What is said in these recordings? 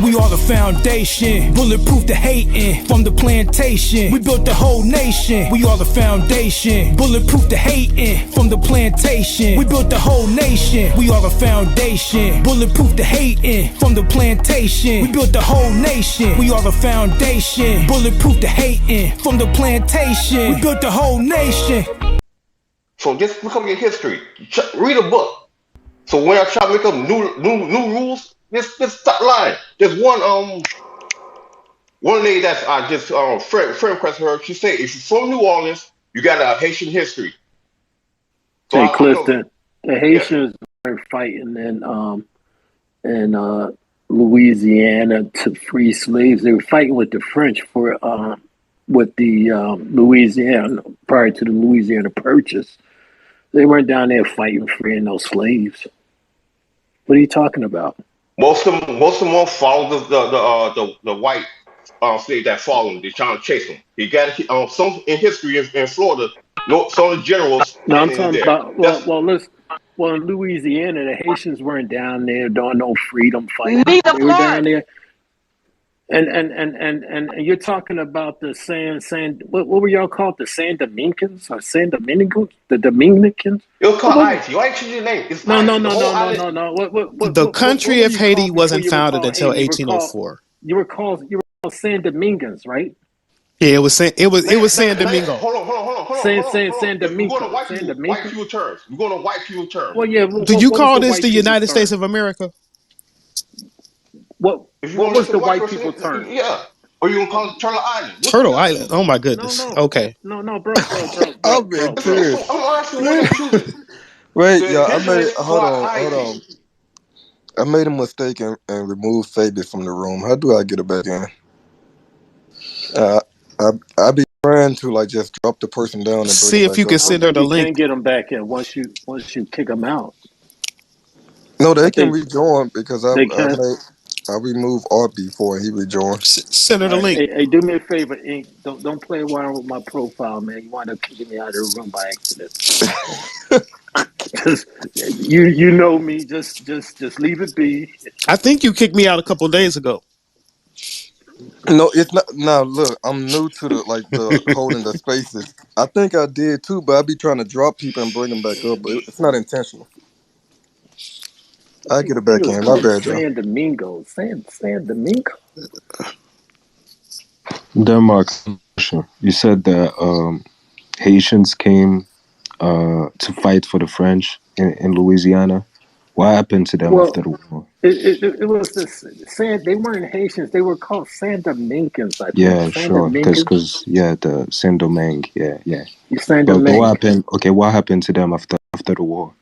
We are the foundation, bulletproof the hating from the plantation. We built the whole nation. We are the foundation, bulletproof the hating from the plantation. We built the whole nation. We are the foundation, bulletproof the hating from the plantation. We built the whole nation. We are the foundation, bulletproof the hating from the plantation. We built the whole nation. So just look up your history. Read a book. So when I try to make up new rules, just stop lying. There's one lady that's I just friend request her. She said if you're from New Orleans, you got a Haitian history. So Hey, I know. Clifton, the Yes. Haitians were fighting in Louisiana to free slaves. They were fighting with the French for with the Louisiana prior to the Louisiana Purchase. They weren't down there fighting freeing those slaves. What are you talking about? Most of them won't follow the white slave that followed him. They're trying to chase him. He got some in history in Florida. No, some of the generals No, I'm standing talking there. about well, in Louisiana, the Haitians weren't down there doing no freedom fighting. Neither They were down flag. there. And you're talking about the what were y'all called? The San Dominicans or San Dominicans? The Dominicans? It was called What? Haiti. Why change your name? It's No, Haiti. no, The no, whole no, no, island. no, no. The country What of were you Haiti called before wasn't you were founded called until Haiti? You were called 1804. San Domingans, right? Yeah, it was San Domingo. Hold on. San We're going to Domingo. San white Domingo. people terms. We're going to white people terms. Well, yeah. Do you What was call the this the white people United States term? of America? What If you What want to was listen the to white white person, people term? yeah. Or you can call it Turtle Island. Turtle Island. Oh my goodness. No, Okay. bro. I'm in tears. I'm asking what they choosing. Wait, The y'all. indigenous Hold or on. Haiti. I made a mistake and removed Fabi from the room. How do I get her back in? I be trying to like just drop the person down and bring See them if you back can up. I don't send her think the you link. can get them back in once you kick them out. No, I they can think rejoin because they can. I removed Art before he rejoined. Send her All the right, link. hey, do me a favor, Ink. Don't play around with my profile, man. You wind up kicking me out of the room by accident. Just you know me. Just leave it be. I think you kicked me out a couple of days ago. No, it's not. Now look, I'm new to the holding the spaces. I think I did too, but I be trying to drop people and bring them back up, but it's not intentional. I get it I think back it was in. My called bad, y'all. San Domingo. San Domingo. Denmark, you said that Haitians came to fight for the French in Louisiana. What happened to them after Well, the war? it was this San. They weren't Haitians. They were called San Dominicans, I think. Yeah, San sure. Dominicans. The Saint-Domingue. Yeah. San But what Domingue. happened? Okay, what happened to them after the war?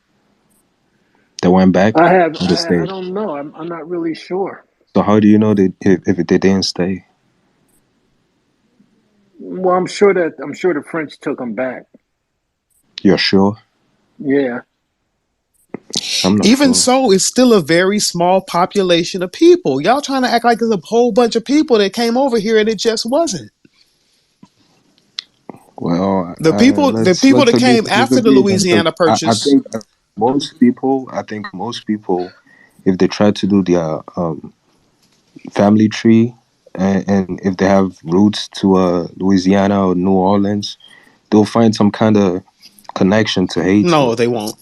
They went back or they I stayed. don't know. I'm not really sure. So how do you know if they didn't stay? Well, I'm sure the French took them back. You're sure? Yeah. I'm not Even sure. so, it's still a very small population of people. Y'all trying to act like there's a whole bunch of people that came over here and it just wasn't. Well, The people let's that came after the disagree then, because Louisiana I Purchase. think that I think most people, if they try to do their family tree and if they have roots to Louisiana or New Orleans, they'll find some kind of connection to Haiti. No, they won't.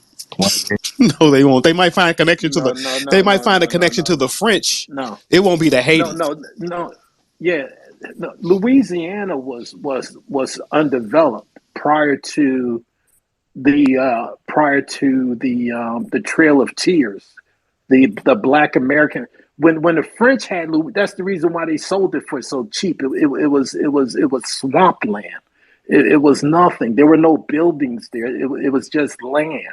No, they won't. They might find a connection to No, the. no, no, They might no, find a no, no, connection no, to the no, French. no, It won't be the no, Haiti. no. Yeah, no, Louisiana was undeveloped prior to the Trail of Tears, the Black American. When the French had that's the reason why they sold it for so cheap. It was swampland. It was nothing. There were no buildings there. It was just land.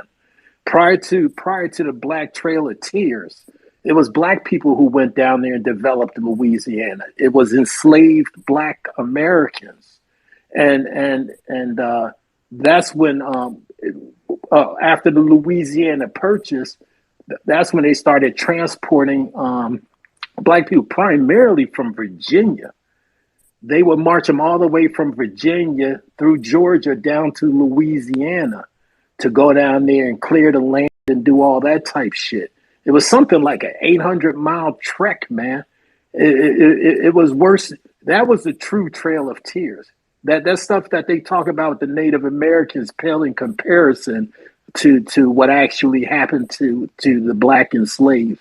Prior to the Black Trail of Tears, it was black people who went down there and developed Louisiana. It was enslaved Black Americans, and that's when after the Louisiana Purchase, that's when they started transporting black people primarily from Virginia. They would march them all the way from Virginia through Georgia down to Louisiana to go down there and clear the land and do all that type shit. It was something like an 800-mile trek, man. It was worse. That was the true Trail of Tears. That stuff that they talk about the Native Americans pale in comparison to what actually happened to the black enslaved.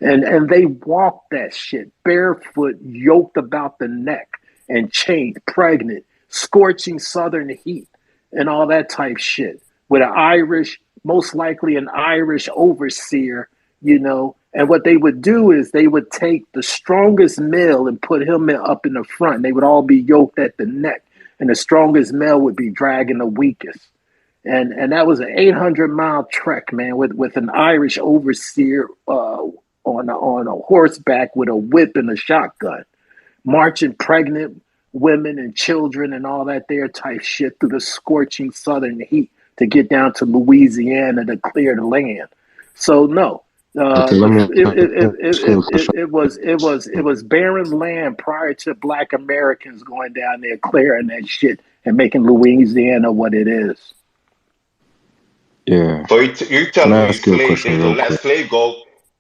And they walked that shit barefoot, yoked about the neck, and chained, pregnant, scorching southern heat, and all that type shit. With an Irish, most likely an Irish overseer, you know. And what they would do is they would take the strongest male and put him up in the front. They would all be yoked at the neck, and the strongest male would be dragging the weakest. And that was an 800-mile trek, man, with an Irish overseer on a horseback with a whip and a shotgun, marching pregnant women and children and all that there type shit through the scorching southern heat to get down to Louisiana to clear the land. So no, Okay, let me it was barren land prior to Black Americans going down there clearing that shit and making Louisiana what it is. yeah. So you Can telling I me ask you a slave question they to real let quick? slave go?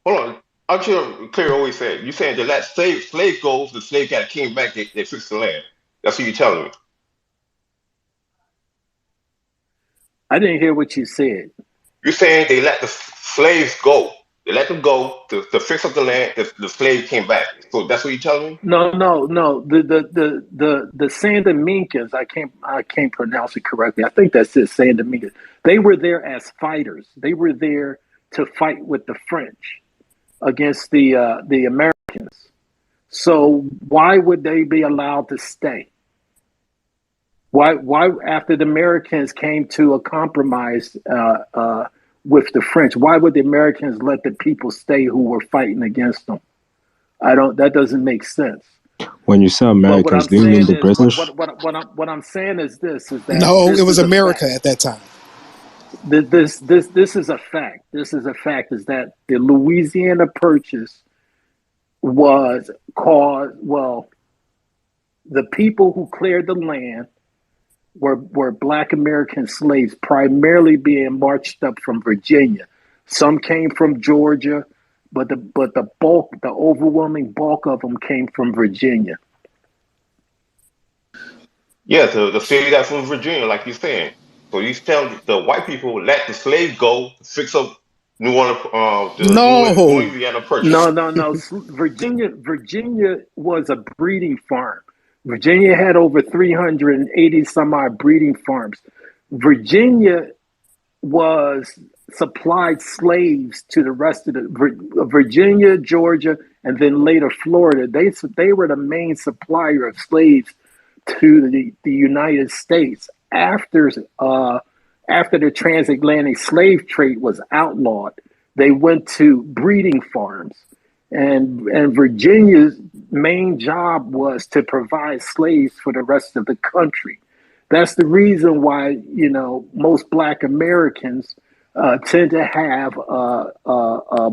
Hold on. I'm sure Clear always said you saying to let slave go, the slave got came back, they fixed the land. That's what you're telling me. I didn't hear what you said. You're saying they let the slaves go. They let them go to fix up the land. The slave came back. So that's what you're telling me? No. The Sandamincans, I can't pronounce it correctly. I think that's it, Sandamincans. They were there as fighters. They were there to fight with the French against the Americans. So why would they be allowed to stay? Why after the Americans came to a compromise with the French, why would the Americans let the people stay who were fighting against them? That doesn't make sense. When you say But what Americans, I'm do you mean saying the is British? what I'm saying is this is that No, it this was is a America fact. at that time. This is a fact. This is a fact is that the Louisiana Purchase was caused the people who cleared the land were Black American slaves, primarily being marched up from Virginia. Some came from Georgia, but the overwhelming bulk of them came from Virginia. Yeah, the slave that from Virginia, like you're saying. So you telling the white people let the slave go to fix up the No. Louisiana Purchase. No. Virginia was a breeding farm. Virginia had over 380 some odd breeding farms. Virginia was supplied slaves to the rest of the Virginia, Georgia, and then later Florida. They were the main supplier of slaves to the United States after the transatlantic slave trade was outlawed. They went to breeding farms, and Virginia's main job was to provide slaves for the rest of the country. That's the reason why most Black Americans tend to have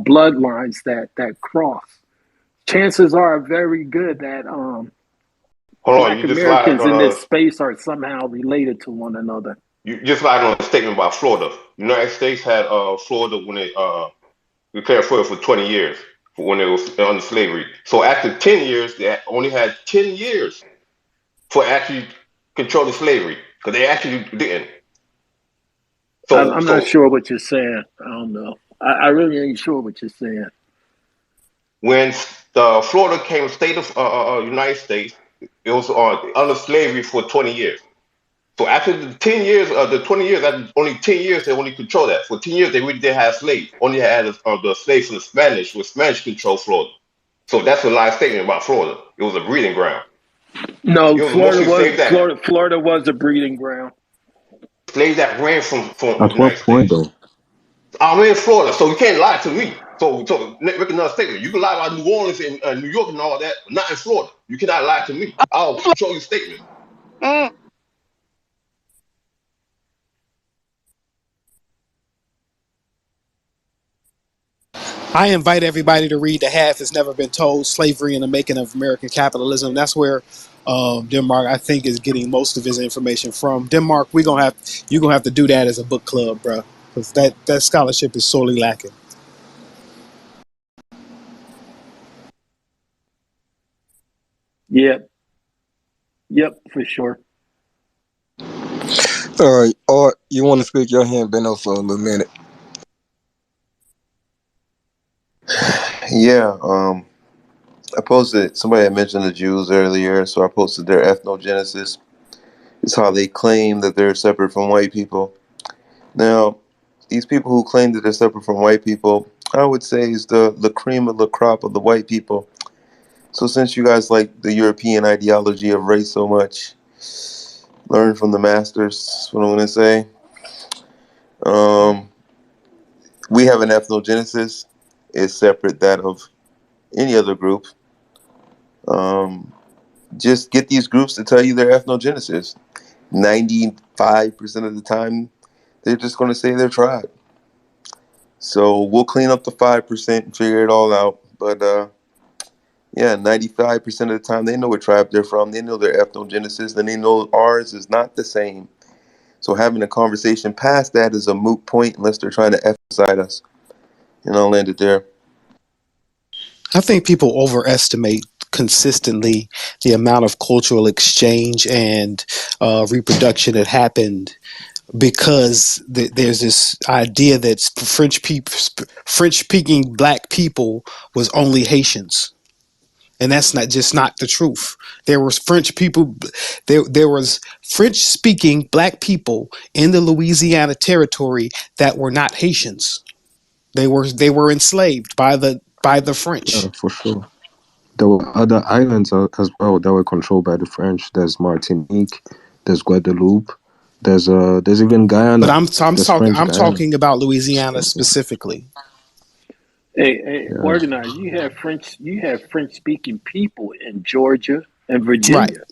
bloodlines that cross. Chances are very good that Hold on, Black you just lied Americans on in this space are somehow related to one another. you just lied on a statement about Florida. United States had Florida when they declared Florida for 20 years when it was under slavery. So after 10 years, they only had 10 years for actually controlling slavery because they actually didn't. I'm not So sure what you're saying. I don't know. I really ain't sure what you're saying. when the Florida came state of United States, it was under slavery for 20 years. So after the 10 years, the 20 years, after only 10 years, they only control that. For 10 years, they really didn't have slaves. Only had the slaves from the Spanish, with Spanish control Florida. So that's a lie statement about Florida. It was a breeding ground. No, It was mostly Florida was a breeding ground. slaves that ran from At United what point States. though? I'm in Florida, so you can't lie to me. So make another statement. You can lie about New Orleans and New York and all that, but not in Florida. You cannot lie to me. I'll control your statement. I invite everybody to read The Half Has Never Been Told, Slavery and the Making of American Capitalism. That's where Denmark, I think, is getting most of his information from. Denmark, you're gonna have to do that as a book club, bro, because that scholarship is sorely lacking. Yep. Yep. For sure. All right, Art, you want to speak? Your hand been up for a little minute. Yeah, I posted. Somebody had mentioned the Jews earlier, so I posted their ethnogenesis. It's how they claim that they're separate from white people. Now, these people who claim that they're separate from white people, I would say is the cream of the crop of the white people. So since you guys like the European ideology of race so much, learn from the masters. That's what I'm gonna say. Um, we have an ethnogenesis. It's separate that of any other group. Um, just get these groups to tell you their ethnogenesis. 95% of the time, they're just going to say their tribe. So we'll clean up the 5% and figure it all out. But yeah, 95% of the time, they know what tribe they're from. They know their ethnogenesis, and they know ours is not the same. So having a conversation past that is a moot point unless they're trying to emphasize us. And I'll end it there. I think people overestimate consistently the amount of cultural exchange and reproduction that happened because there's this idea that French speaking black people was only Haitians, and that's not the truth. There was French people, there was French speaking black people in the Louisiana territory that were not Haitians. They were enslaved by the French. For sure. There were other islands as well that were controlled by the French. There's Martinique, there's Guadeloupe, there's even But Guyana. There's French I'm Guyana. talking about Louisiana So specifically. Hey, yeah, organize. You have French. You have French speaking people in Georgia and Right. Virginia.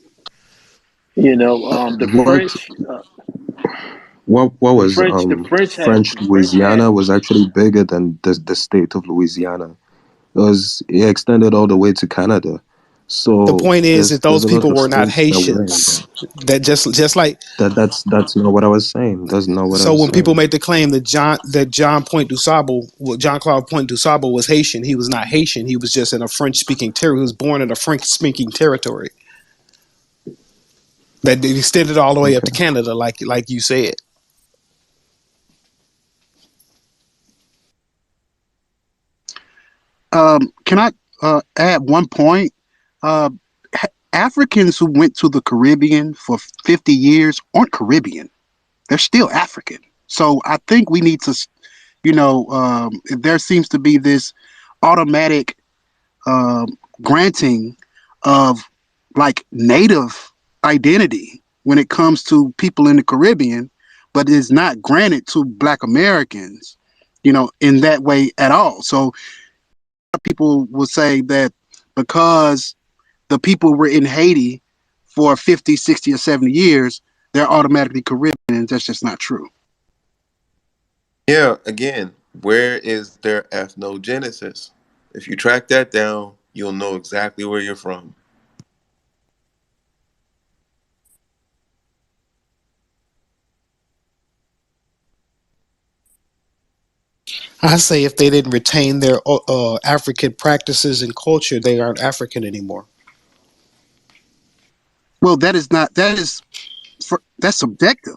You know, the what French. what The was French. The French had. French The French had. Louisiana was actually bigger than the state of Louisiana. It extended all the way to Canada. The So point is that there's those a lot people of were not states that were in Haitians. That just like that's not what I was saying. That's not what I so was when people saying. make the claim that John Point du Sable, John Claude Point du Sable was Haitian, he was not Haitian. He was just in a French speaking territory. He was born in a French speaking territory that extended all the way up Okay. to Canada, like you said. Can I add one point? Uh, Africans who went to the Caribbean for 50 years aren't Caribbean. They're still African. So I think we need to, there seems to be this automatic granting of like native identity when it comes to people in the Caribbean, but is not granted to Black Americans, in that way at all. So people will say that because the people were in Haiti for 50, 60, or 70 years, they're automatically Caribbean. And that's just not true. Yeah, again, where is their ethnogenesis? If you track that down, you'll know exactly where you're from. I say if they didn't retain their African practices and culture, they aren't African anymore. Well, that is not, that's subjective.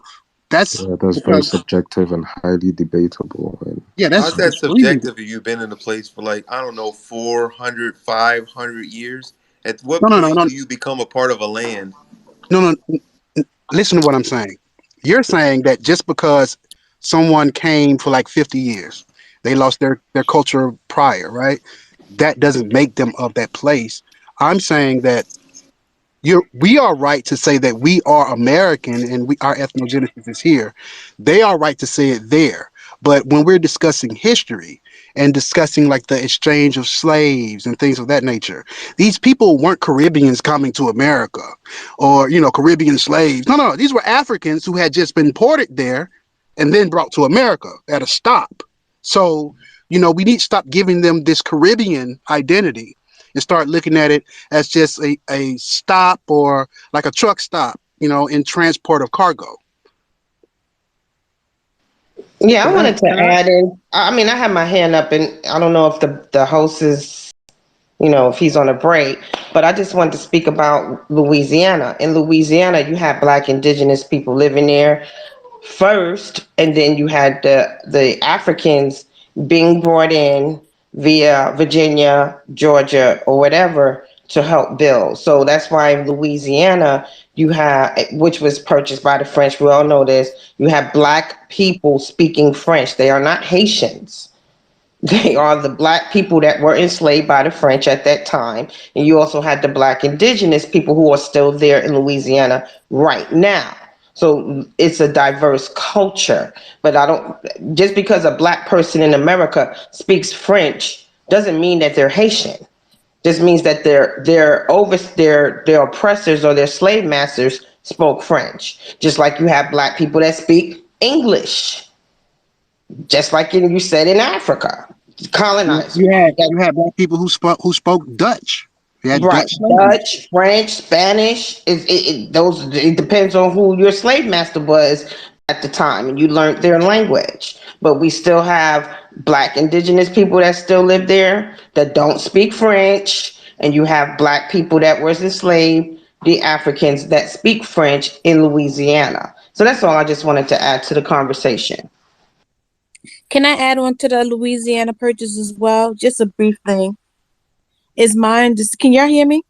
That's Yeah, that's very because, subjective and highly debatable. And yeah, that's How's that extremely, subjective if you've been in a place for like, I don't know, 400, 500 years? At what no, no, no, point no, do you become a part of a land? no, no. Listen to what I'm saying. You're saying that just because someone came for like 50 years, they lost their culture prior, right? That doesn't make them of that place. I'm saying that we are right to say that we are American and our ethnogenesis is here. They are right to say it there. But when we're discussing history and discussing like the exchange of slaves and things of that nature, these people weren't Caribbeans coming to America or, Caribbean slaves. No, no, these were Africans who had just been ported there and then brought to America at a stop. So, we need to stop giving them this Caribbean identity and start looking at it as just a stop or like a truck stop, in transport of cargo. Yeah, I Can I? wanted to Can I? add in. I mean, I have my hand up, and I don't know if the host is if he's on a break. But I just wanted to speak about Louisiana. In Louisiana, you have Black indigenous people living there first, and then you had the Africans being brought in via Virginia, Georgia, or whatever to help build. So that's why in Louisiana you have, which was purchased by the French. We all know this. You have Black people speaking French. They are not Haitians. They are the Black people that were enslaved by the French at that time. And you also had the Black indigenous people who are still there in Louisiana right now. So it's a diverse culture. But just because a Black person in America speaks French doesn't mean that they're Haitian. Just means that their oppressors or their slave masters spoke French. Just like you have Black people that speak English. Just like you said in Africa, colonizer. You had Black people who spoke Dutch. You had Right, Dutch slaves. Dutch, French, Spanish. It depends on who your slave master was at the time, and you learned their language. But we still have Black indigenous people that still live there that don't speak French, and you have Black people that was enslaved, the Africans that speak French in Louisiana. So that's all I just wanted to add to the conversation. Can I add on to the Louisiana Purchase as well? Just a brief thing. Is mine just, can y'all hear me?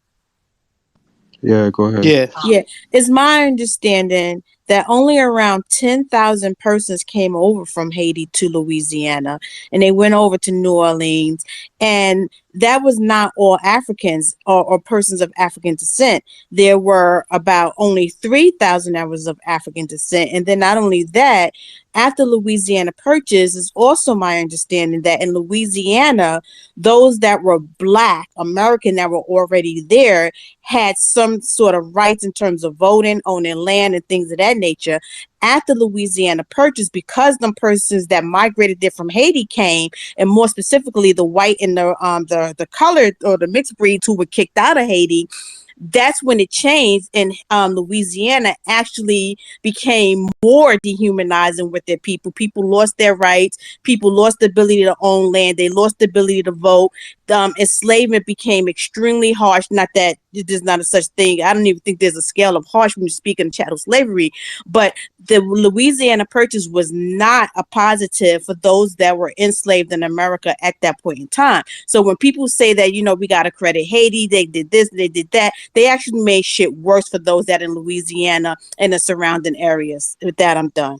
Yeah, go ahead. Yeah. It's my understanding that only around 10,000 persons came over from Haiti to Louisiana, and they went over to New Orleans. And that was not all Africans or persons of African descent. There were about only 3,000 that was of African descent. And then not only that, after Louisiana Purchase, is also my understanding that in Louisiana, those that were Black American that were already there had some sort of rights in terms of voting, owning land, and things of that nature. After Louisiana Purchase, because them persons that migrated there from Haiti came, and more specifically the white and the colored or the mixed breeds who were kicked out of Haiti, that's when it changed, and Louisiana actually became more dehumanizing with their people. People lost their rights. People lost the ability to own land. They lost the ability to vote. Enslavement became extremely harsh. Not that there's not a such thing. I don't even think there's a scale of harsh when you speak in chattel slavery. But the Louisiana Purchase was not a positive for those that were enslaved in America at that point in time. So when people say that, we got to credit Haiti, they did this, they did that, they actually made shit worse for those that in Louisiana and the surrounding areas. With that, I'm done.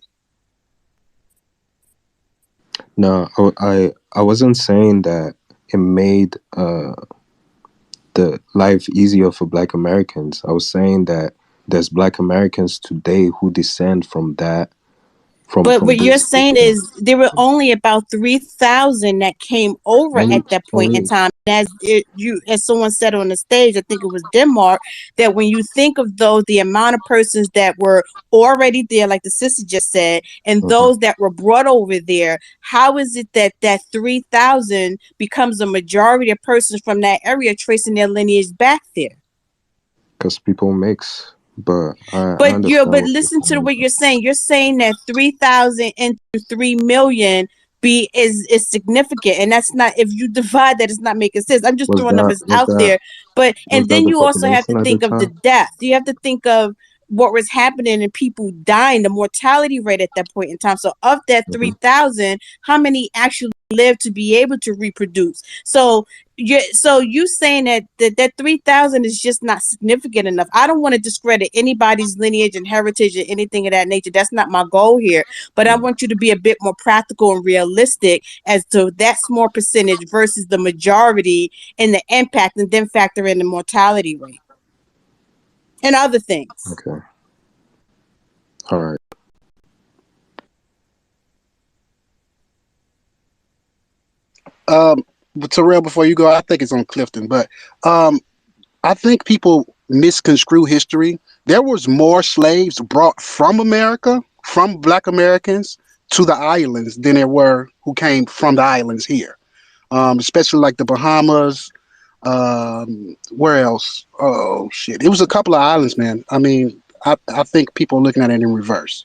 No, I wasn't saying that it made the life easier for Black Americans. I was saying that there's Black Americans today who descend from that. But what you're saying is there were only about 3,000 that came over at that point in time. As someone said on the stage, I think it was Denmark, that when you think of those, the amount of persons that were already there, like the sister just said, and those that were brought over there, how is it that 3,000 becomes a majority of persons from that area tracing their lineage back there? Because people mix. But listen to what you're saying. You're saying that 3,000 into 3 million is significant, and that's not. If you divide that, it's not making sense. I'm just throwing numbers out there. But and then you also have to think of the death. You have to think of what was happening and people dying, the mortality rate at that point in time. So of that 3,000, how many actually lived to be able to reproduce? So you saying that 3,000 is just not significant enough. I don't want to discredit anybody's lineage and heritage or anything of that nature. That's not my goal here. But I want you to be a bit more practical and realistic as to that small percentage versus the majority and the impact, and then factor in the mortality rate and other things. Okay. All right. Terrell, before you go, I think it's on Clifton, but I think people misconstrue history. There was more slaves brought from America, from Black Americans to the islands than there were who came from the islands here, especially like the Bahamas. Where else? Oh, shit. It was a couple of islands, man. I mean, I think people are looking at it in reverse.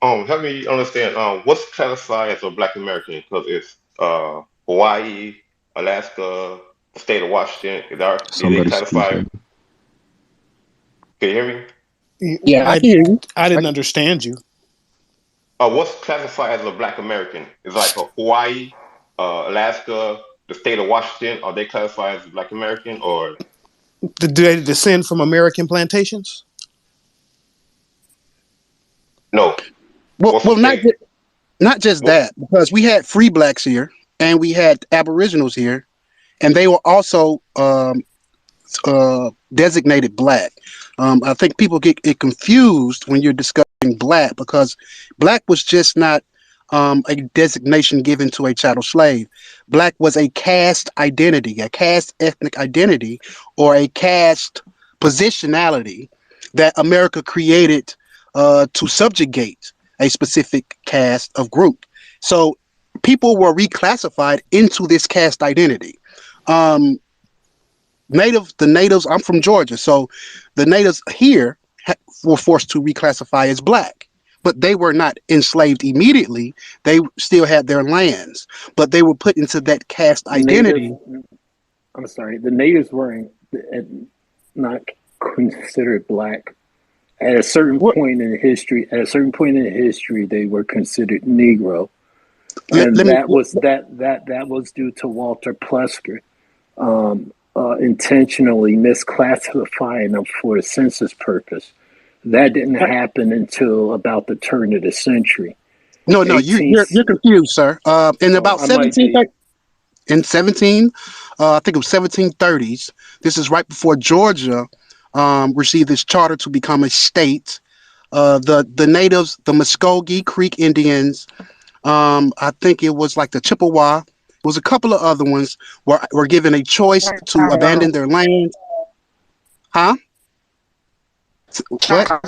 Help me understand. What's classified as a Black American? Because it's Hawaii, Alaska, the state of Washington. Did they Somebody classify? speaking. Can you hear me? Yeah, I I can hear you. I didn't understand you. What's classified as a Black American? Is like a Hawaii, Alaska, the state of Washington. Are they classified as Black American or Do they descend from American plantations? no? Well, What's the state? not just What? that, because we had free blacks here and we had aboriginals here, and they were also designated black. I think people get it confused when you're discussing black because black was just not a designation given to a chattel slave. Black was a caste identity, a caste ethnic identity, or a caste positionality that America created to subjugate a specific caste of group. So people were reclassified into this caste identity. Um, the natives, I'm from Georgia, so the natives here were forced to reclassify as black, but they were not enslaved immediately. They still had their lands, but they were put into that caste Native, identity. I'm sorry, the natives weren't not considered black. At a certain What, point in history, they were considered Negro, let and me that was due to Walter Plusker intentionally misclassifying them for a census purpose. That didn't happen until about the turn of the century. no, you're 18th, confused, sir. In oh, about I might 17 be. in 17 I think it was 1730s. This is right before Georgia received this charter to become a state. The natives, the Muskogee Creek Indians, I think it was like the Chippewa. It was a couple of other ones were given a choice to abandon their land. Huh? What?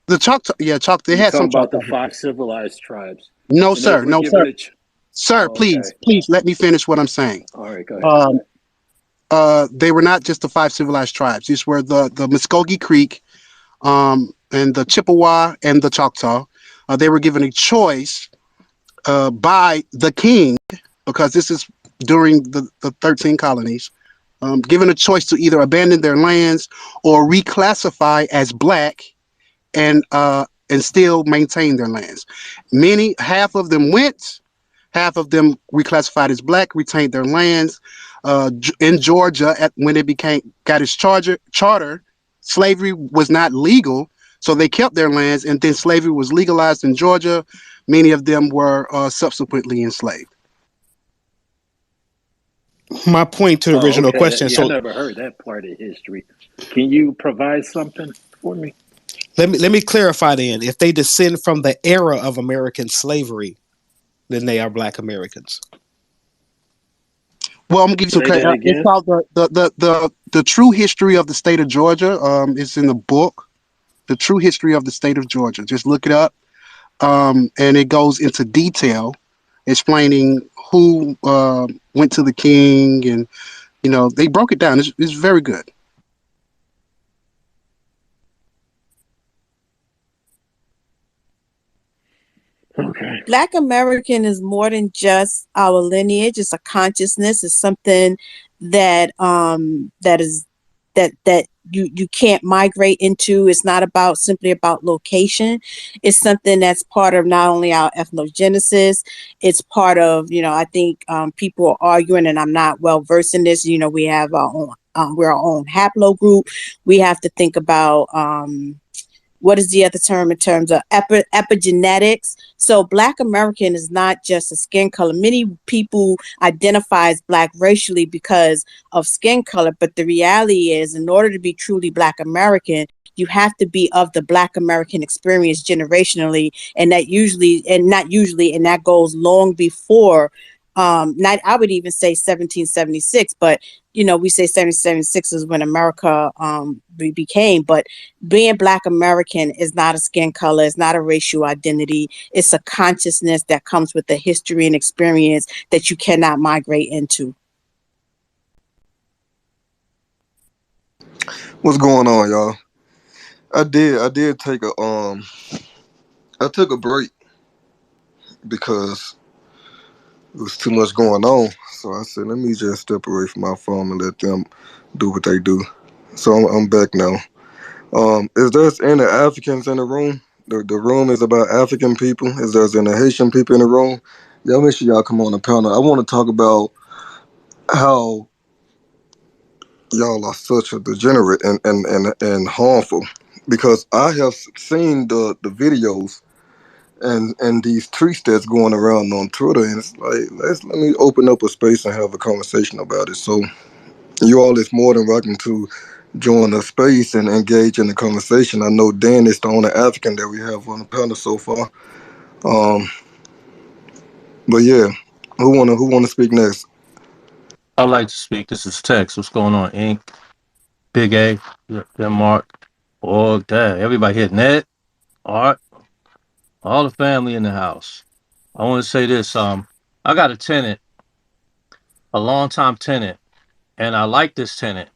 The Choctaw? Yeah, Choctaw. They You had talking some about the Choctaw here. five civilized tribes, No, and they sir. were No, given sir. a. Sir, Oh, okay, please let me finish what I'm saying. all right, go ahead. Um, they were not just the five civilized tribes. These were the Muskogee Creek, and the Chippewa and the Choctaw. They were given a choice by the king, because this is during the 13 colonies, given a choice to either abandon their lands or reclassify as black and still maintain their lands. Half of them went, half of them reclassified as black, retained their lands. In Georgia, when it got its charter, slavery was not legal, so they kept their lands, and then slavery was legalized in Georgia. Many of them were subsequently enslaved. My point to the Oh, original okay. question. Yeah, I So never heard that part of history. Can you provide something for me? let me clarify then. If they descend from the era of American slavery, then they are Black Americans. Well, I'm gonna give you some Say credit. that It's again. called the true history of the state of Georgia. It's in the book, The True History of the State of Georgia. Just look it up, and it goes into detail, explaining who went to the king, and they broke it down. It's very good. Okay. Black American is more than just our lineage. It's a consciousness. It's something that you can't migrate into. It's not about simply about location. It's something that's part of not only our ethnogenesis. It's part of, I think people are arguing, and I'm not well versed in this. We have our own. We're our own haplogroup. We have to think about what is the other term in terms of epigenetics. So Black American is not just a skin color. Many people identify as Black racially because of skin color, but the reality is, in order to be truly Black American, you have to be of the Black American experience generationally, and and that goes long before, not, I would even say 1776, but we say 1776 is when America became, but being Black American is not a skin color, it's not a racial identity. It's a consciousness that comes with the history and experience that you cannot migrate into. What's going on, y'all? I did take a I took a break because It was too much going on. So I said, let me just step away from my phone and let them do what they do. So I'm back now. Is there any Africans in the room? The room is about African people. Is there any Haitian people in the room? Y'all make sure y'all come on the panel. I want to talk about how y'all are such a degenerate and harmful. Because I have seen the videos and these tweets that's going around on Twitter, and it's like let me open up a space and have a conversation about it. So you all is more than welcome to join the space and engage in the conversation. I know Dan is the only African that we have on the panel so far. Um, but yeah, who wanna speak next? I'd like to speak. This is Tex. What's going on, Ink? Big A, Mark, Org, Dad, everybody here, Ned, Art, all the family in the house. I want to say this. I got a tenant, a longtime tenant, and I like this tenant,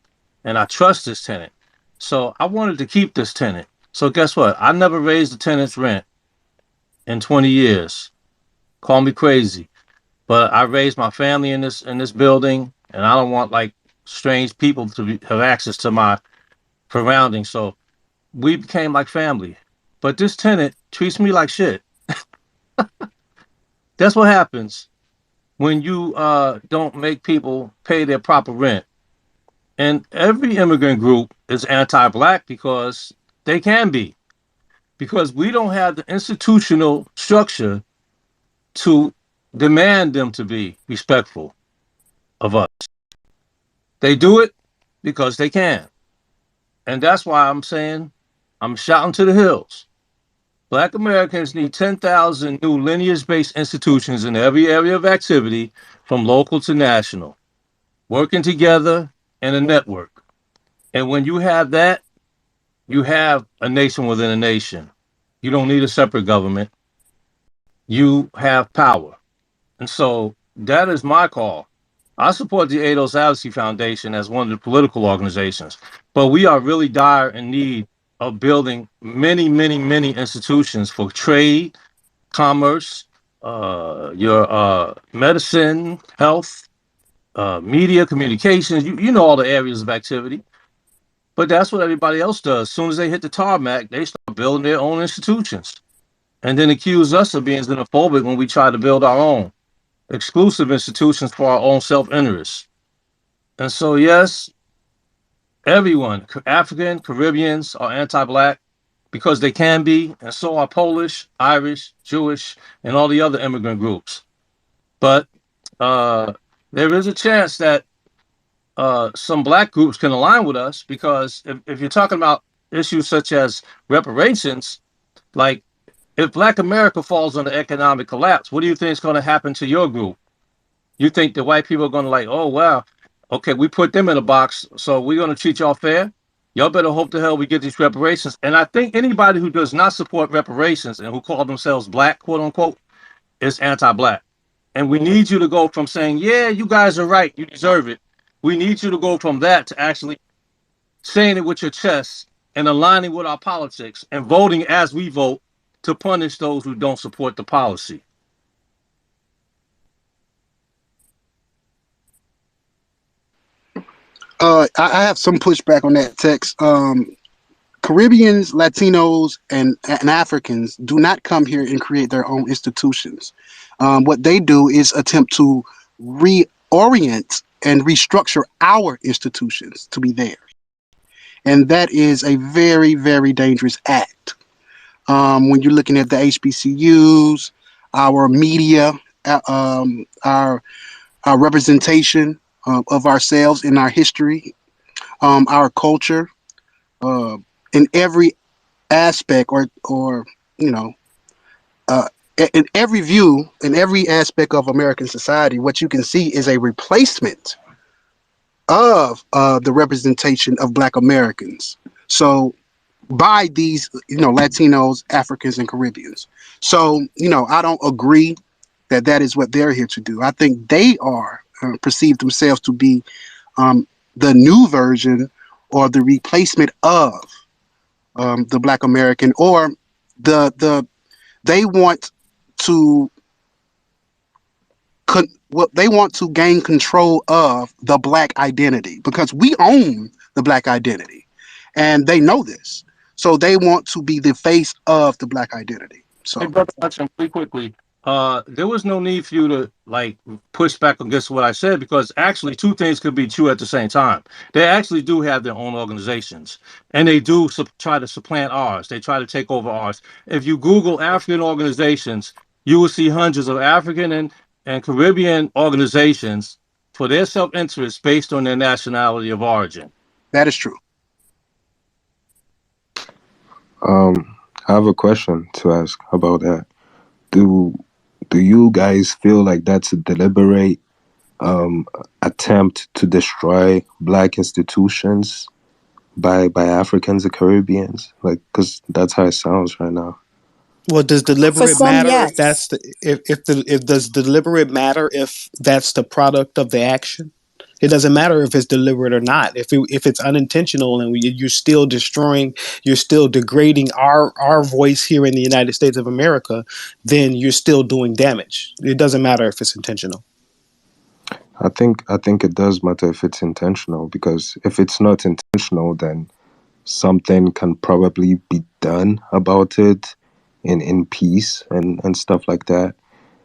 and I trust this tenant. So I wanted to keep this tenant. So guess what? I never raised the tenant's rent in 20 years. Call me crazy, but I raised my family in this building, and I don't want like strange people to have access to my surroundings. So we became like family. But this tenant treats me like shit. That's what happens when you don't make people pay their proper rent. And every immigrant group is anti-black because they can be, because we don't have the institutional structure to demand them to be respectful of us. They do it because they can. And that's why I'm saying I'm shouting to the hills. Black Americans need 10,000 new lineage-based institutions in every area of activity, from local to national, working together in a network. And when you have that, you have a nation within a nation. You don't need a separate government. You have power. And so that is my call. I support the Ados Advocacy Foundation as one of the political organizations, but we are really dire in need of building many, many, many institutions for trade, commerce, your medicine, health, media, communications. You know all the areas of activity. But that's what everybody else does. As soon as they hit the tarmac, they start building their own institutions and then accuse us of being xenophobic when we try to build our own exclusive institutions for our own self-interest. And so, yes, everyone, African, Caribbeans, are anti-black because they can be, and so are Polish, Irish, Jewish, and all the other immigrant groups. But uh, there is a chance that some black groups can align with us, because if you're talking about issues such as reparations, like if Black America falls under economic collapse, what do you think is going to happen to your group? You think the white people are going to like, oh, wow, okay, we put them in a box, so we're going to treat y'all fair? Y'all better hope to hell we get these reparations. And I think anybody who does not support reparations and who call themselves black, quote unquote, is anti-black. And we need you to go from saying, yeah, you guys are right, you deserve it. We need you to go from that to actually saying it with your chest and aligning with our politics and voting as we vote to punish those who don't support the policy. I have some pushback on that text. Caribbeans, Latinos, and Africans do not come here and create their own institutions. What they do is attempt to reorient and restructure our institutions to be theirs. And that is a very, very dangerous act. When you're looking at the HBCUs, our media, our representation of ourselves in our history, our culture, in every aspect, or you know, uh, in every view, in every aspect of American society, what you can see is a replacement of the representation of Black Americans. So by these, Latinos, Africans, and Caribbeans. So, I don't agree that that is what they're here to do. I think they are perceive themselves to be the new version or the replacement of the Black American, or they want to well, they want to gain control of the black identity because we own the black identity, and they know this. So they want to be the face of the black identity. Hey, So brother Hudson, really quickly. There was no need for you to like push back against what I said because actually two things could be true at the same time. They actually do have their own organizations, and they do try to supplant ours. They try to take over ours. If you Google African organizations, you will see hundreds of African and Caribbean organizations for their self-interest based on their nationality of origin. that is true. I have a question to ask about that. Do do you guys feel like that's a deliberate attempt to destroy black institutions by Africans and Caribbeans? Like, because that's how it sounds right now. Well, does For deliberate some, matter if yes. that's the if does deliberate matter if that's the product of the action? It doesn't matter if it's deliberate or not. If it's unintentional and you're still destroying, you're still degrading our voice here in the United States of America, then you're still doing damage. It doesn't matter if it's intentional. I think it does matter if it's intentional, because if it's not intentional, then something can probably be done about it in peace and stuff like that.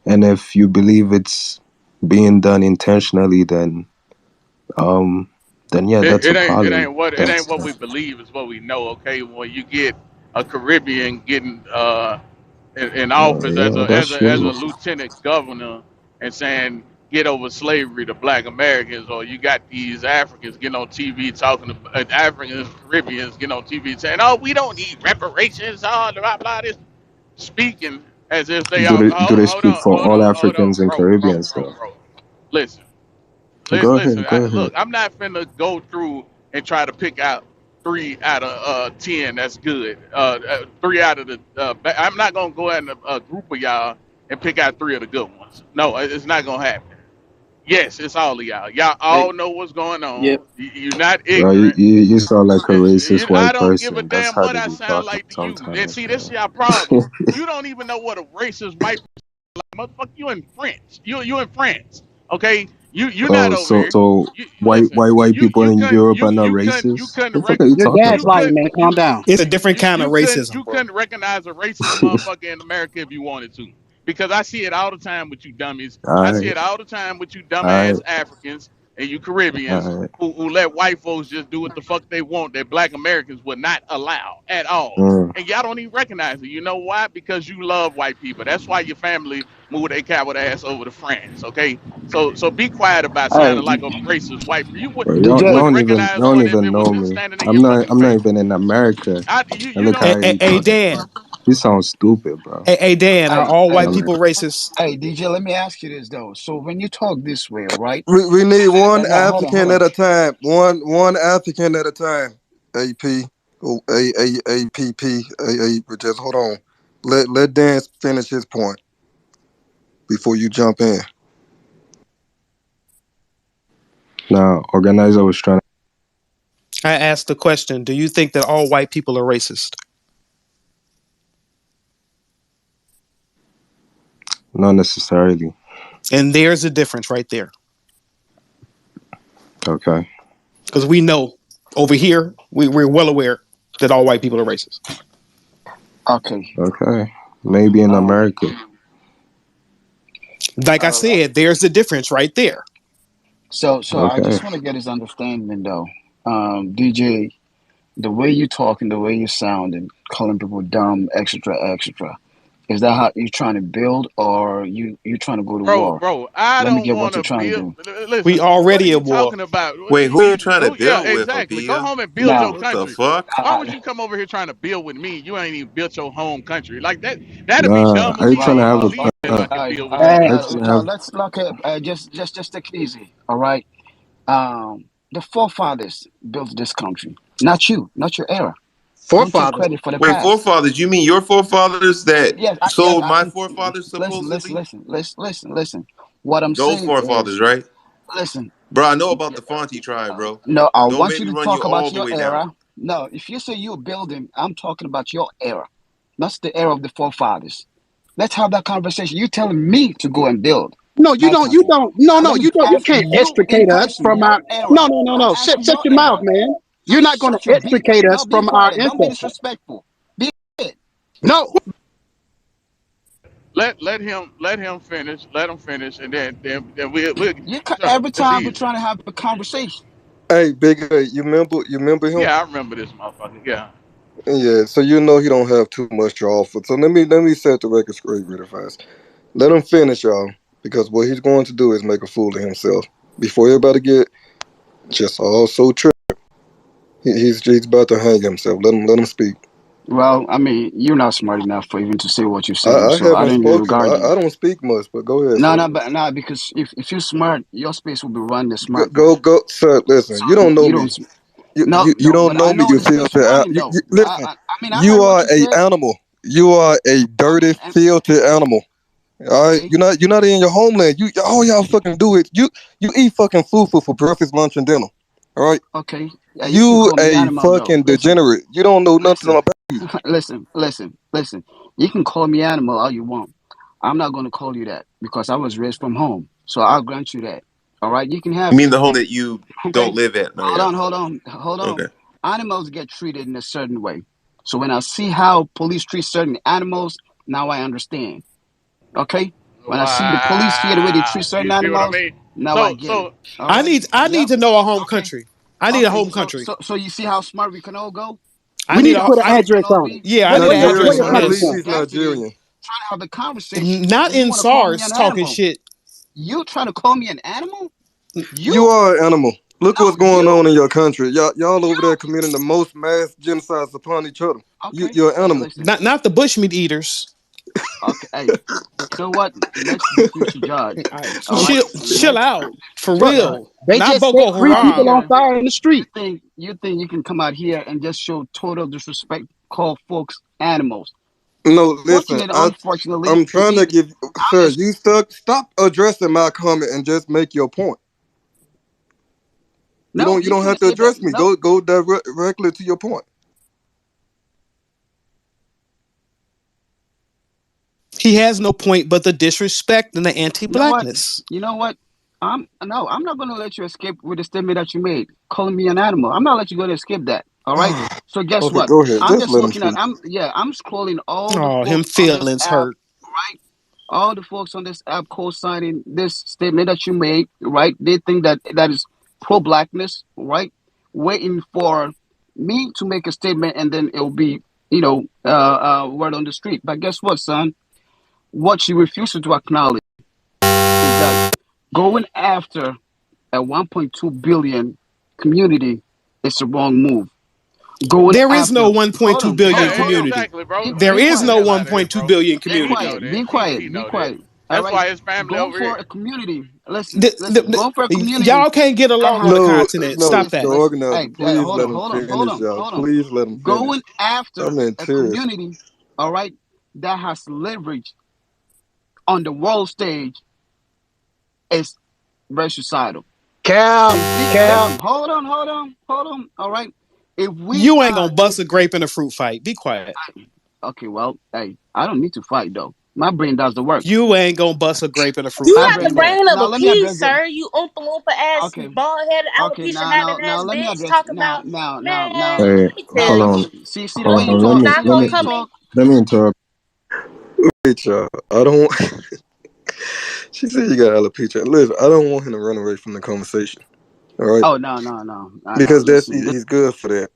And if you believe it's being done intentionally, then yeah, that's a It problem. ain't what That's we believe, it's what we know. Okay, when you get a Caribbean getting in office yeah, that's as a true. lieutenant governor and saying get over slavery to Black Americans, or you got these Africans getting on TV talking to Africans, Caribbeans getting on TV saying, "Oh, we don't need reparations," all blah blah this, speaking as if they Do are. they speak for all Africans and Caribbeans though? Bro. Listen. Go Listen, ahead, go ahead. look, I'm not finna go through and try to pick out 3 out of 10 that's good. 3 out of the, I'm not gonna go in a group of y'all and pick out 3 of the good ones. No, it's not gonna happen. Yes, it's all of y'all. Y'all Hey, all know what's going yeah. on. You're not Bro, ignorant. you sound like a racist I white don't give a person. That's damn how what they I be sound talking like to you. And sometimes, see, this is man. your problem. You don't even know what a racist white motherfucker. You in France. You in France. Okay. You're not Oh, over so here. so You listen. white people in Europe are not You racist? couldn't The fuck are you You're talking you about? gaslighting, could man. Calm down. It's a different kind of racism, you bro. couldn't recognize a racist motherfucker in America if you wanted to. Because I see it all the time with you dummies. I see Alright, it all the time with you dumbass alright, Africans and you Caribbeans alright. who let white folks just do what the fuck they want that black Americans would not allow at all. Mm. And y'all don't even recognize it. You know why? Because you love white people. That's why your family moved their coward ass over to France. Okay, so be quiet about All right, sounding like a racist white. Bro, You DJ. wouldn't recognize you don't one if even it was know me. standing in your fucking I'm not face. even in America. And You look don't. how Hey, you hey, talking, Dan. bro. You sound stupid, bro. Hey, Dan. Are Hey, all hey, white I'm people racist? hey, DJ, let me ask you this though. So when you talk this way, right? We need one No, hold on, hold African on. at a time. One African at a time. AP. Oh, APP. Just hold on. Let Dan finish his point before you jump in. now organizer was trying. I asked the question: do you think that all white people are racist? Not necessarily. And there's a difference right there, Okay. because we know over here we're well aware that all white people are racist. Okay. Okay. Maybe in Um. America. Like I said, there's a difference right there. So I Okay. just want to get his understanding though. DJ, the way you talking, the way you sound, and calling people dumb, etc. Is that how you trying to build, or you trying to go to war? I Let me don't get want what you're to trying to build. do. We Listen, what are already you at war. talking about? Wait, who are you trying to Yeah, build with, exactly. Go Obia? home and build your Now, What the country. fuck? Why would you come over here trying to build with me? You ain't even built your home country. Like that. That'd be Nah, dumb of are you me to trying to right. even have believe that I All can right. build with All right. somebody. actually have Let's look at just take it easy. All right. The forefathers built this country, not you, not your era. Don't take Forefathers. credit for the Wait, past. forefathers? You mean your forefathers that Yes, sold I my can. forefathers supposedly? Listen. What I'm Those saying forefathers, is, right? listen. Bro, I know about the Fonte tribe, bro. No, I Don't want make you me to run you talk all about the your way down. era. No, if you say you're building, I'm talking about your era. That's the era of the forefathers. Let's have that conversation. You telling me to go and build. No, you my don't. You country. don't. No, no, Let me you don't. You ask can't you in extricate us person, from your our. era. No, no, no, I'm no. asking Shut your your mouth, era. man. You're not going Shut to your be. extricate us No, be from our quiet. Don't be ancestors. disrespectful. Be quiet. No, Let him finish. Let him finish, and then we'll Every it's time we're easy. trying to have a conversation. Hey, Big A, you remember him? Yeah, I remember this motherfucker. Yeah. Yeah, so you know he don't have too much to offer. So let me set the record straight really fast. Let him finish, y'all, because what he's going to do is make a fool of himself. Before everybody get just all so tripped, he's about to hang himself. Let him speak. Well, I mean, you're not smart enough for even to say what you're saying, I so I haven't didn't even spoken. regard you. I don't speak much, but go ahead, No, sir. no, but no, because if you're smart, your space will be run the Go smart go, person. go sir. Listen, So you don't know you me. don't. You, No, you you no, don't but I know me. know You the space filthy you're out. running though. Listen. I mean, I You heard what are you a said. animal. You are a dirty, Okay, filthy animal. All right, okay, you're not in your homeland. You all y'all fucking do it. You eat fucking fufu for breakfast, lunch, and dinner. All right, okay. Yeah, you can you call me a animal though. fucking Listen, degenerate. You don't know nothing listen, about. listen. You can call me animal all you want. I'm not going to call you that because I was raised from home. So I'll grant you that. All right, you can You have it. mean the home that you Okay. don't live at? No, yeah. Hold on. Okay. Animals get treated in a certain way. So when I see how police treat certain animals, now I understand. Okay? When I see the police here, the way they treat Wow. certain You see what I animals, mean? now I So get it. so All I right? need I need Yep. to know a home Okay. country. I need a Okay. home So country. so so you see how smart we can all go? I we You need need see to a how put an I, smart we can address all on it. be? yeah, I Where, need where an your where address your Nigerian, on I country believe this. from? he's After this, Nigerian. trying to have a conversation, Not and you in want to call me an SARS talking animal. shit. You trying to call me an animal? You You? are an animal. Look No, what's going you. on in your country. Y'all over there You. committing the most mass genocides upon each other. Okay. You're an animal. Listen. Not the bushmeat eaters. Okay. Hey, you know what? Let the future judge. All right. Chill Let out for Well, judge. real. they Not just set Boko three Come out people Haram. on here. fire in the street. You think you can come out here and just show total disrespect, call folks animals. No, listen. Fortunately, unfortunately, I'm trying to give I'm sir. just You stuck. Stop addressing my comment and just make your point. You no. don't. You You don't can have to say that. address me. No, Go directly to your point. He has no point but the disrespect and the you know what? anti-blackness. You know what? I'm not going to let you escape with the statement that you made, calling me an animal. I'm not let you go to escape that. All right. So guess Okay, what? go ahead. I'm Just just let him looking at. speak. I'm scrolling all the Oh, him folks on this feelings app. hurt. Right. All the folks on this app co-signing this statement that you made, right? They think that is pro-blackness, right? Waiting for me to make a statement, and then it'll be, word on the street. But guess what, son? What you refuse to acknowledge is that going after a 1.2 billion community is the wrong move. Going There is no after, hold 1.2 on, hold billion on, yeah, hold on. community. exactly, bro. There Be is The quiet. no hell out of here, 1.2 bro. billion Yeah, Be he community. know quiet. that. Be He quiet. Be know that. quiet. All That's right. why his family Go over for here. a community. Listen. Go for a community Y'all can't get that along on has. the No, continent. no. Stop Listen. The that. Listen. organizer, Hey, please hold let on. him Hold on. Hold finish, on. y'all. Hold on. Please let him finish. Going after I'm in a tears. community. All right. That has leverage on the world stage is very suicidal. Cap, If we cap. listen, hold on. All right. If we You ain't are gonna bust a grape in a fruit fight. Be quiet. okay, well, hey, I don't need to fight though. My brain does the work. You ain't gonna bust a grape in a fruit You My got the fight. brain does. brain of Now a let me pea, address it. sir. You oompa loompa ass, Okay, bald headed, okay. alopecia Now, having now ass let me bitch address. talking about, man, Hey, let me Now. tell hold you, on, See the way hold you on. you Let talk. me not See the let way gonna me you come in. talk. let me interrupt. Wait, y'all. I don't. She said you got alopecia. Listen, I don't want him to run away from the conversation. All right, Oh no. I know. because Listen, he's good for that.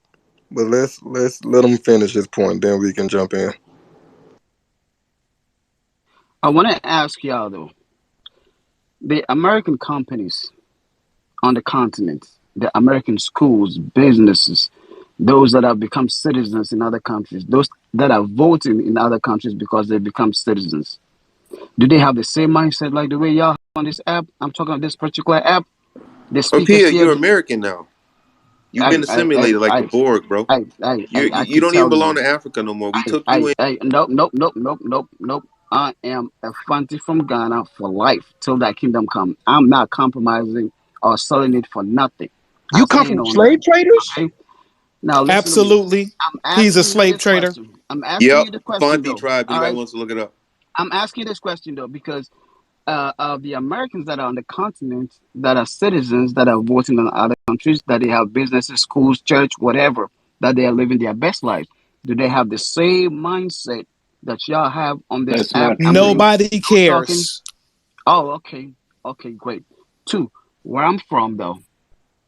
But let's let him finish his point, then we can jump in. I want to ask y'all though. The American companies on the continent, the American schools, businesses, those that have become citizens in other countries, those that are voting in other countries because they become citizens. Do they have the same mindset like the way y'all have on this app? I'm talking about this particular app. The Oh, speakers Pia, here, you're American now. You've I, been I, I, assimilated like the I, Borg, bro. I You can don't even tell belong you. to Africa no more. We took you in. Nope. I am a Fanti from Ghana for life till that kingdom come. I'm not compromising or selling it for nothing. I You come stand from on that. slave traders? Okay. Now listen to me. Absolutely. I'm He's a asking you slave this trader. question. I'm asking Yep, you the question Fonte though. tribe. All Anybody right. wants to look it up? I'm asking this question though because the Americans that are on the continent, that are citizens, that are voting in other countries, that they have businesses, schools, church, whatever, that they are living their best life. Do they have the same mindset that y'all have on this That's app? not I true. mean, Nobody no talking. cares. Oh, okay. Okay, great. Two, where I'm from, though,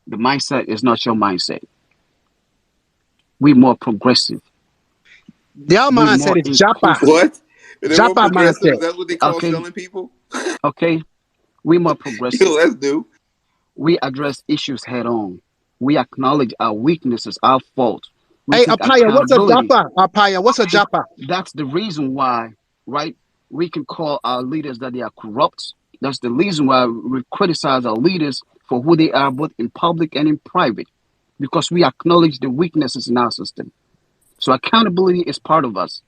the mindset is not your mindset. We're more progressive. Y'all We're mindset more is japa. inclusive. What? They're more Japa progressive. mindset. Is that what they call Okay, selling people? okay. We're more progressive. Let's do. We address issues head on. We acknowledge our weaknesses, our fault. We Hey, take Apaya, what's a accountability. japa? Apaya, what's a Okay, japa? that's the reason why, right? We can call our leaders that they are corrupt. That's the reason why we criticize our leaders for who they are, both in public and in private, because we acknowledge the weaknesses in our system. So accountability is part of us.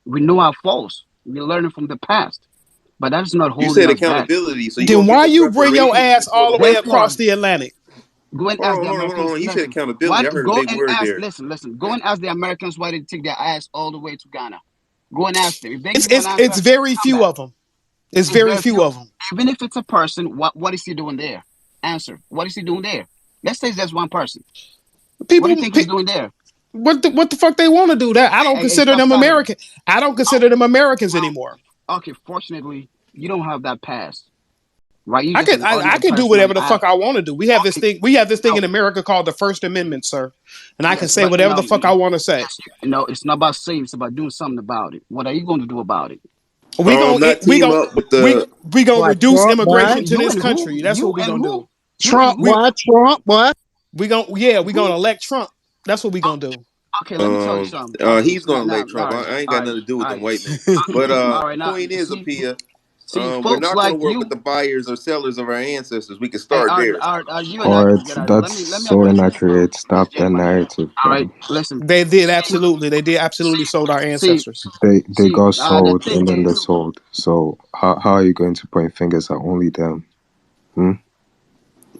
We know our faults. We're learning from the past, but that is not You holding said us back. accountability, so you Then gonna give why us you bring your reparations ass before all we the way get there? across Therefore, the Atlantic? go and ask the Americans. You said Listen, accountability. what? I heard a Go big and word ask. there. Listen. Go and ask the Americans why they take their ass all the way to Ghana. Go and ask them. If they It's give you an it's answer, it's very come few back. of them. It's It's very very few few. of them. Even if it's a person, what is he doing there? Answer. What is he doing there? Let's say there's one person. What do you People, think he's doing there? what the fuck they want to do? That I don't Hey, consider stop them stuttering. American. I don't consider them Americans anymore. Okay, fortunately, you don't have that past, right? You're I just can an I ordinary can do person on whatever the the app. fuck I want to do. We have this Okay, thing. We have this thing no, in America called the First Amendment, sir, and I can yes, say but whatever the fuck I want to say. yes, no, it's not about saying. It's about doing something about it. What are you going to do about it? We gon' Not we team gon' up with we the. we gonna Boy, reduce Trump, boy. immigration to You this and who? country. That's You what we and gonna who? do. You and Trump, who? boy, Trump, boy. We Who? gonna elect Trump. That's what we gonna do. Okay, let me tell you something. Okay, He's now, gonna elect Trump. all right, I ain't all got right, nothing to do with all them right. white men. Okay, But all right. Now, point is, Apia, we're folks not gonna like work with you. the buyers or sellers of our ancestors. We can Hey, start there. you and I Or can it's, get out. that's Let me so address this, inaccurate. Miss Stop J that Money. narrative, All right, bro. listen. They did absolutely. They did absolutely sold our See, ancestors. They got the sold thing and then they is, sold. So how are you going to point fingers at only them? Hmm?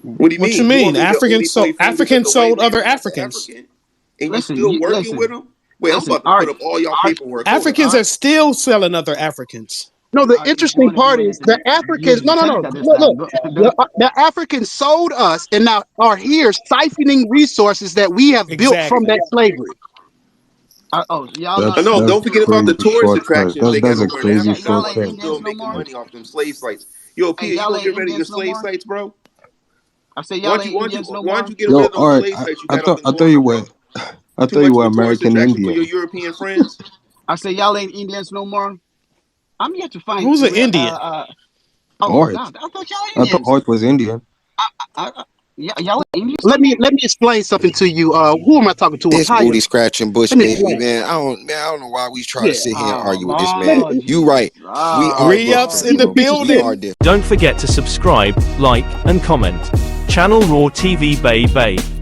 What do you What you mean? You want mean? me to only point fingers at Africans the white sold man other who's not the Africans. African? And you listen, still working with them? Wait, I'm about to all put right, up all y'all paperwork. Hold up. Africans are still selling other Africans. No, the all right. If you interesting want to part do is the anything, use Africans. the No. technique at this Look, time. look. Go, go. The Africans sold us and now are here siphoning resources that we have built from Exactly. that slavery. Y'all I not That's know. Indians Don't too, forget no about more. the crazy tourist shortcut. attractions they got That's a over in crazy Africa Y'all while ain't you shortcut. still Indians no making more. money off them slave sites. Yo, Hey, Pia, you y'all gonna ain't get rid of your Indians no slave more. sites, bro? I say y'all ain't Indians no Why don't more. you get rid Yo, of them all right. slave sites you got up in I New thought you Orleans, were bro? I Too thought you much of were a tourist American attraction for your Indian. European friends. I say y'all ain't Indians no more. I'm here to find Who's an real. Indian? Oh Art. God, I thought y'all I thought Indians. Art was Indian. Y'all Indians no Let me more. let me explain something to you. Who am I talking to? This Apaya. booty scratching bush Let me baby, explain. man. I don't know why we try to Yeah. sit here and Oh argue with this man. Lord You Jesus. right. We Oh are Re-ups Lord different. in He's the a piece of We shit. are building. different. Don't forget to subscribe, like, and comment. Channel Raw TV Bay Bay.